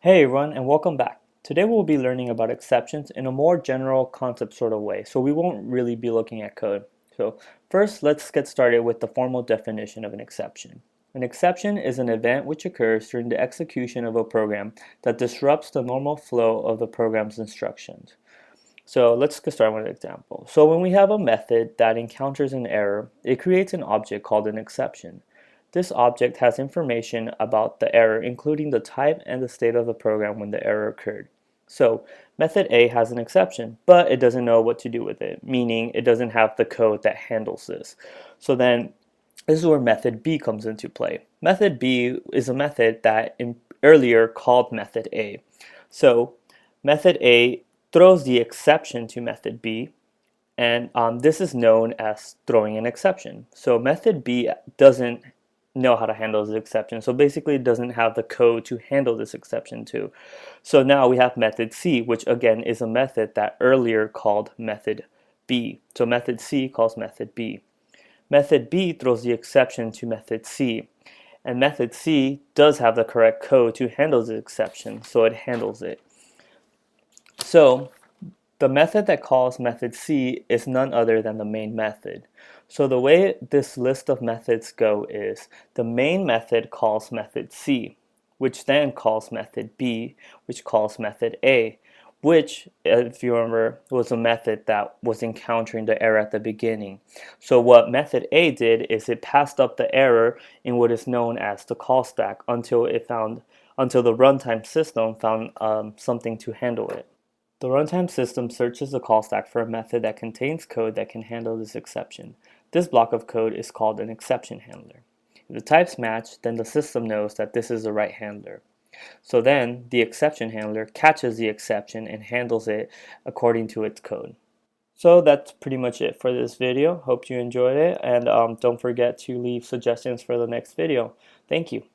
Hey everyone, and welcome back. Today we'll be learning about exceptions in a more general concept sort of way, so we won't really be looking at code. So first, let's get started with the formal definition of an exception. An exception is an event which occurs during the execution of a program that disrupts the normal flow of the program's instructions. So let's get started with an example. So when we have a method that encounters an error, it creates an object called an exception. This object has information about the error, including the type and the state of the program when the error occurred. So method A has an exception, but it doesn't know what to do with it, meaning it doesn't have the code that handles this. So then this is where method B comes into play. Method B is a method that earlier called method A. So method A throws the exception to method B, and this is known as throwing an exception. So method B doesn't know how to handle this exception. So basically it doesn't have the code to handle this exception too. So now we have method C, which again is a method that earlier called method B. So method C calls method B. Method B throws the exception to method C. And method C does have the correct code to handle the exception, so it handles it. So the method that calls method C is none other than the main method. So the way this list of methods go is the main method calls method C, which then calls method B, which calls method A, which, if you remember, was a method that was encountering the error at the beginning. So what method A did is it passed up the error in what is known as the call stack until the runtime system found something to handle it. The runtime system searches the call stack for a method that contains code that can handle this exception. This block of code is called an exception handler. If the types match, then the system knows that this is the right handler. So then the exception handler catches the exception and handles it according to its code. So that's pretty much it for this video. Hope you enjoyed it, and don't forget to leave suggestions for the next video. Thank you.